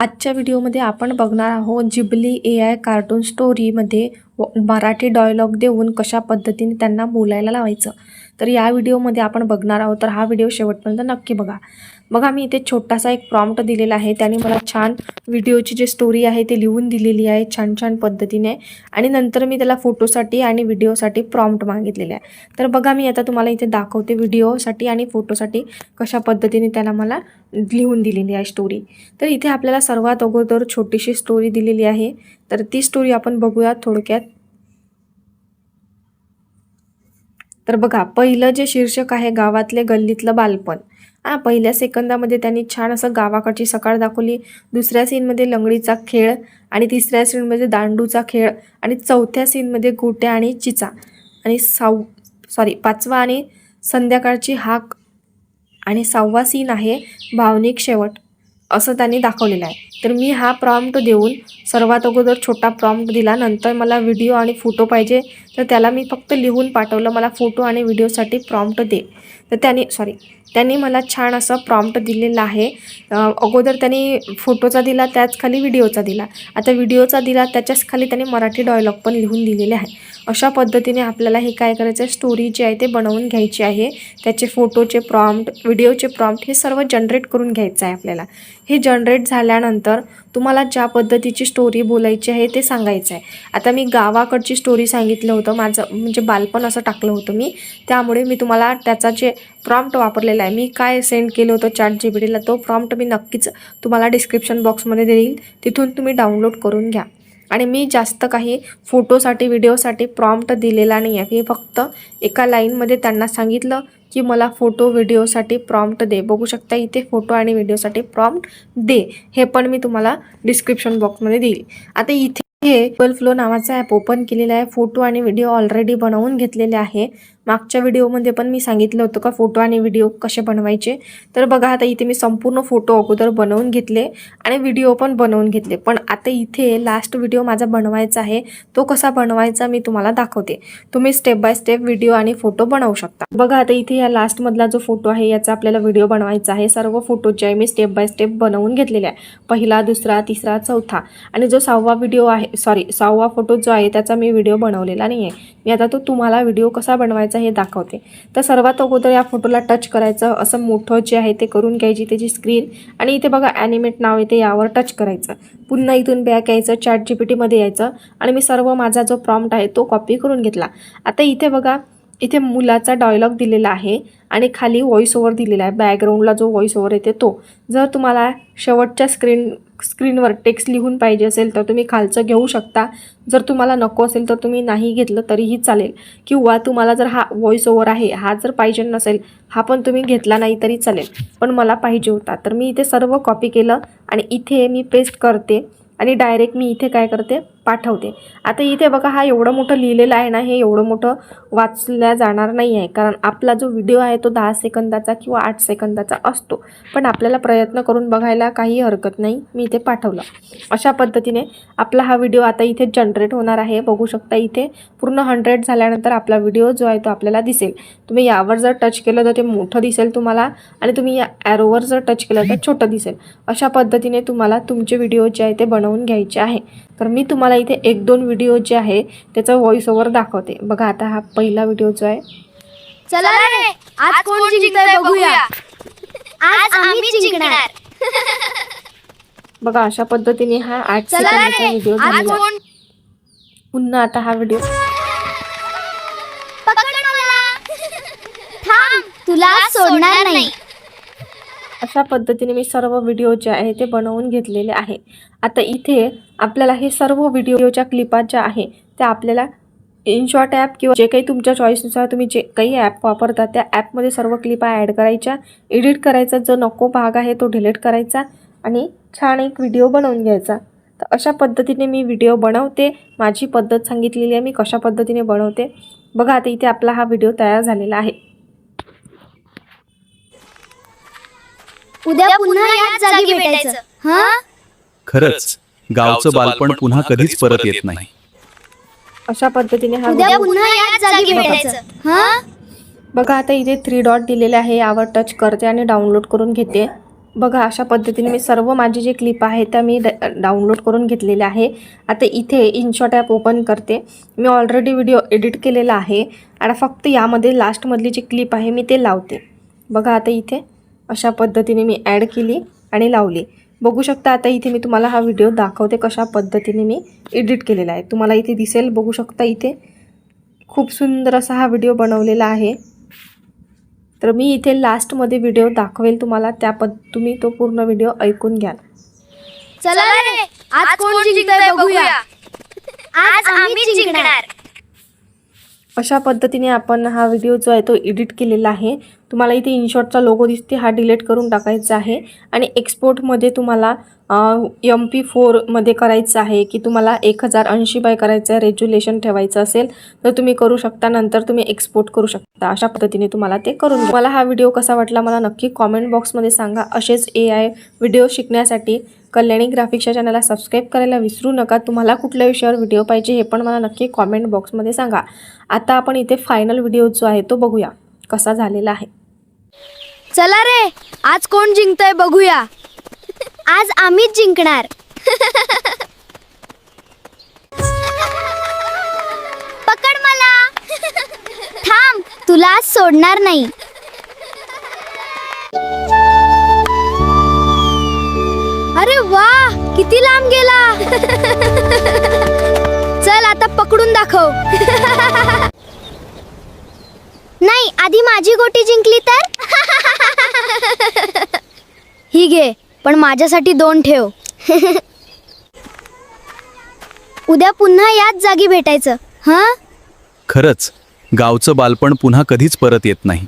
आजच्या व्हिडिओमध्ये आपण बघणार आहोत जिबली AI कार्टून स्टोरीमध्ये मराठी डायलॉग देऊन कशा पद्धतीने त्यांना बोलायला लावायचं। तर या व्हिडिओमध्ये आपण बघणार आहोत, तर हा व्हिडिओ शेवटपर्यंत नक्की बघा। बघा, मी इथे छोटासा एक प्रॉम्प्ट दिलेला आहे, त्याने मला छान व्हिडिओची जी स्टोरी आहे ती लिहून दिलेली आहे छान छान पद्धतीने, आणि नंतर मी त्याला फोटोसाठी आणि व्हिडिओसाठी प्रॉम्प्ट मागितलेले आहे। तर बघा, मी आता तुम्हाला इथे दाखवते व्हिडिओसाठी आणि फोटोसाठी कशा पद्धतीने त्याला मला लिहून दिलेली आहे स्टोरी। तर इथे आपल्याला सर्वात अगोदर छोटीशी स्टोरी दिलेली आहे, तर ती स्टोरी आपण बघूया थोडक्यात। तर बघा, पहिलं जे शीर्षक आहे गावातले गल्लीतलं बालपण। पहिल्या सेकंदामध्ये त्यांनी छान असं गावाकडची सकाळ दाखवली, दुसऱ्या सीनमध्ये लंगडीचा खेळ, आणि तिसऱ्या सीनमध्ये दांडूचा खेळ, आणि चौथ्या सीनमध्ये गोट्या आणि चिचा, आणि पाचवा आणि संध्याकाळची हाक, आणि 6वा सीन आहे भावनिक शेवट, असं त्यांनी दाखवलेलं आहे। तर मी हा प्रॉम्प्ट देऊन सर्वात अगोदर छोटा प्रॉम्प्ट दिला, नंतर मला व्हिडिओ आणि फोटो पाहिजे, तर त्याला मी फक्त लिहून पाठवलं मला फोटो आणि व्हिडिओसाठी प्रॉम्प्ट दे। तर त्यांनी मला छान असं प्रॉम्प्ट दिलेला आहे। अगोदर त्यांनी फोटोचा दिला, त्याच खाली व्हिडिओचा दिला, आता व्हिडिओचा दिला त्याच्याच खाली त्यांनी मराठी डायलॉग पण लिहून दिलेले आहे। अशा पद्धतीने आपल्याला हे काय करायचं आहे, स्टोरी जी आहे ते बनवून घ्यायची आहे। त्याचे फोटोचे प्रॉम्प्ट, व्हिडिओचे प्रॉम्प्ट हे सर्व जनरेट करून घ्यायचं आहे आपल्याला। हे जनरेट झाल्यानंतर तुम्हाला ज्या पद्धतीची स्टोरी बोलायची आहे ते सांगायचं आहे। आता मी गावाकडची स्टोरी सांगितलं होतं, माझं म्हणजे बालपण असं टाकलं होतं मी, त्यामुळे मी तुम्हाला त्याचा जे प्रॉम्प्ट वापरलेला आहे, मी काय सेंड केलं होतं ChatGPTला, तो प्रॉम्प्ट मी नक्कीच तुम्हाला डिस्क्रिप्शन बॉक्समध्ये देईल, तिथून तुम्ही डाउनलोड करून घ्या। आणि मी जास्त काही फोटोसाठी व्हिडिओसाठी प्रॉम्प्ट दिलेला नाही आहे, मी फक्त एका लाईनमध्ये त्यांना सांगितलं की मला फोटो व्हिडिओसाठी प्रॉम्प्ट दे। बघू शकता इथे फोटो आणि व्हिडिओसाठी प्रॉम्प्ट दे, हे पण मी तुम्हाला डिस्क्रिप्शन बॉक्समध्ये देईल। आता इथे गुगल फ्लो नावाचा ॲप ओपन केलेला आहे, फोटो आणि व्हिडिओ ऑलरेडी बनवून घेतलेले आहे। मागच्या व्हिडिओमध्ये पण मी सांगितलं होतं का फोटो आणि व्हिडिओ कसे बनवायचे। तर बघा, आता इथे मी संपूर्ण फोटो अगोदर बनवून घेतले आणि व्हिडिओ पण बनवून घेतले, पण आता इथे लास्ट व्हिडिओ माझा बनवायचा आहे, तो कसा बनवायचा मी तुम्हाला दाखवते। तुम्ही स्टेप बाय स्टेप व्हिडिओ आणि फोटो बनवू शकता। बघा, आता इथे या लास्ट मधला जो फोटो आहे याचा आपल्याला व्हिडिओ बनवायचा आहे। सर्व फोटो जे आहे मी स्टेप बाय स्टेप बनवून घेतलेले आहे, पहिला, दुसरा, तिसरा, चौथा, आणि जो 6वा व्हिडिओ आहे 6वा फोटो जो आहे त्याचा मी व्हिडिओ बनवलेला नाही आहे। मी आता तो तुम्हाला व्हिडिओ कसा बनवायचा हे दाखवते। तर सर्वात अगोदर या फोटोला टच करायचं, असं मोठं जे आहे ते करून घ्यायची त्याची स्क्रीन, आणि इथे बघा ॲनिमेट नाव येते, यावर टच करायचं। पुन्हा इथून बॅक यायचं, ChatGPTमध्ये यायचं, आणि मी सर्व माझा जो प्रॉम्प्ट आहे तो कॉपी करून घेतला। आता इथे बघा, इथे मुलाचा डायलॉग दिलेला आहे आणि खाली व्हॉइस ओव्हर दिलेला आहे, बॅकग्राऊंडला जो व्हॉइस ओव्हर येते तो। जर तुम्हाला शेवटच्या स्क्रीनवर टेक्स्ट लिहून पाहिजे असेल तर तुम्ही खालचं घेऊ शकता, जर तुम्हाला नको असेल तर तुम्ही नाही घेतलं तरीही चालेल, किंवा तुम्हाला जर हा व्हॉइस ओव्हर आहे हा जर पाहिजे नसेल, हा पण तुम्ही घेतला नाही तरी चालेल, पण मला पाहिजे होता, तर मी इथे सर्व कॉपी केलं आणि इथे मी पेस्ट करते आणि डायरेक्ट मी इथे काय करते, पाठवते। आता इथे बघा, हा एवढं मोठं लिहिलेलं आहे ना, हे एवढं मोठं वाचल्या जाणार नाही आहे, कारण आपला जो व्हिडिओ आहे तो 10 सेकंदाचा किंवा 8 सेकंदाचा असतो, पण आपल्याला प्रयत्न करून बघायला काही हरकत नाही। मी इथे पाठवलं, अशा पद्धतीने आपला हा व्हिडिओ आता इथे जनरेट होणार आहे। बघू शकता इथे पूर्ण 100 झाल्यानंतर आपला व्हिडिओ जो आहे तो आपल्याला दिसेल। तुम्ही यावर जर टच केलं तर ते मोठं दिसेल तुम्हाला, आणि तुम्ही या ॲरोवर जर टच केलं तर छोटं दिसेल। अशा पद्धतीने तुम्हाला तुमचे व्हिडिओ जे आहे ते बनवून घ्यायचे आहे। तर मी तुम्हाला इथे 1-2 व्हिडिओ जे आहे त्याचा व्हॉइस ओव्हर दाखवते। बघा, आता हा पहिला व्हिडिओ जो आहे, चला रे आज कोण जिंकतंय बघूया, आज आम्ही जिंकणार। बघा अशा पद्धतीने हा 8 सेकंदाचा व्हिडिओ झालेला आहे। पुन्हा आता हा व्हिडिओ, पकड मला, थांब तुला सोडणार नाही। अशा पद्धतीने मी सर्व व्हिडिओ जे आहे ते बनवून घेतलेले आहे। आता इथे आपल्याला हे सर्व व्हिडिओच्या क्लिपा ज्या आहे त्या आपल्याला InShot ॲप किंवा जे काही तुमच्या चॉईसनुसार तुम्ही जे काही ॲप वापरता त्या ॲपमध्ये सर्व क्लिपा ॲड करायच्या, एडिट करायचा, जो नको भाग आहे तो डिलीट करायचा, आणि छान एक व्हिडिओ बनवून घ्यायचा। तर अशा पद्धतीने मी व्हिडिओ बनवते, माझी पद्धत सांगितलेली आहे मी कशा पद्धतीने बनवते। बघा, आता इथे आपला हा व्हिडिओ तयार झालेला आहे। उद्या पुन्हा याच जागी भेटायचं, हां? खरंच गावचं बालपण पुन्हा कधीच परत येत नाही। अशा पद्धतीने हा उद्या पुन्हा याच जागी भेटायचं, हां? बघा, आता इथे 3 डॉट दिलेले आहे, यावर टच करते आणि डाउनलोड करून घेते। बघा अशा पद्धतीने मी सर्व माझी जे क्लिप आहे त्या मी डाउनलोड करून घेतलेल्या आहे. आता इथे इनशॉट ॲप ओपन करते. मी ऑलरेडी व्हिडिओ एडिट केलेला आहे आणि फक्त यामध्ये लास्टमधली जी क्लिप आहे मी ते लावते. बघा आता इथे अशा पद्धतीने मी ॲड केली आणि लावली. बघू शकता आता इथे मी तुम्हाला हा व्हिडिओ दाखवते कशा पद्धतीने मी एडिट केलेला आहे. तुम्हाला इथे दिसेल, बघू शकता इथे खूप सुंदर असा हा व्हिडिओ बनवलेला आहे. तर मी इथे लास्टमध्ये व्हिडिओ दाखवेल तुम्हाला, तुम्ही तो पूर्ण व्हिडिओ ऐकून घ्या. चला रे, आज कोण जिंकतंय बघूया. आज आम्ही जिंकणार. अशा पद्धतीने आपण हा व्हिडिओ जो आहे तो एडिट केलेला आहे. तुम्हाला इथे इनशॉटचा लोगो दिसते, हा डिलीट करून टाकायचा आहे आणि एक्सपोर्टमध्ये तुम्हाला MP4 करायचं आहे की तुम्हाला 1080 बाय करायचं आहे, रेज्युलेशन ठेवायचं असेल तर तुम्ही करू शकता. नंतर तुम्ही एक्सपोर्ट करू शकता. अशा पद्धतीने तुम्हाला ते करून. मला हा व्हिडिओ कसा वाटला मला नक्की कॉमेंट बॉक्समध्ये सांगा. असेच AI व्हिडिओ शिकण्यासाठी कल्याणी ग्राफिक्सच्या चॅनलला सबस्क्राईब करायला विसरू नका. तुम्हाला कुठल्या विषयावर व्हिडिओ पाहिजे हे पण मला नक्की कॉमेंट बॉक्समध्ये सांगा. आता आपण इथे फायनल व्हिडिओ जो आहे तो बघूया कसा झालेला आहे. चला रे, आज कोण जिंकतंय बघूया. आज आम्हीच जिंकणार. पकड मला. थांब, तुला आज सोडणार नाही. अरे वा, किती लांब गेला. चल आता पकडून दाखव. नाही, आधी माझी गोटी जिंकली तर. ही घे, पण माझ्यासाठी 2 ठेव. उद्या पुन्हा याच जागी भेटायचं. हां, खरंच गावचं बालपण पुन्हा कधीच परत येत नाही.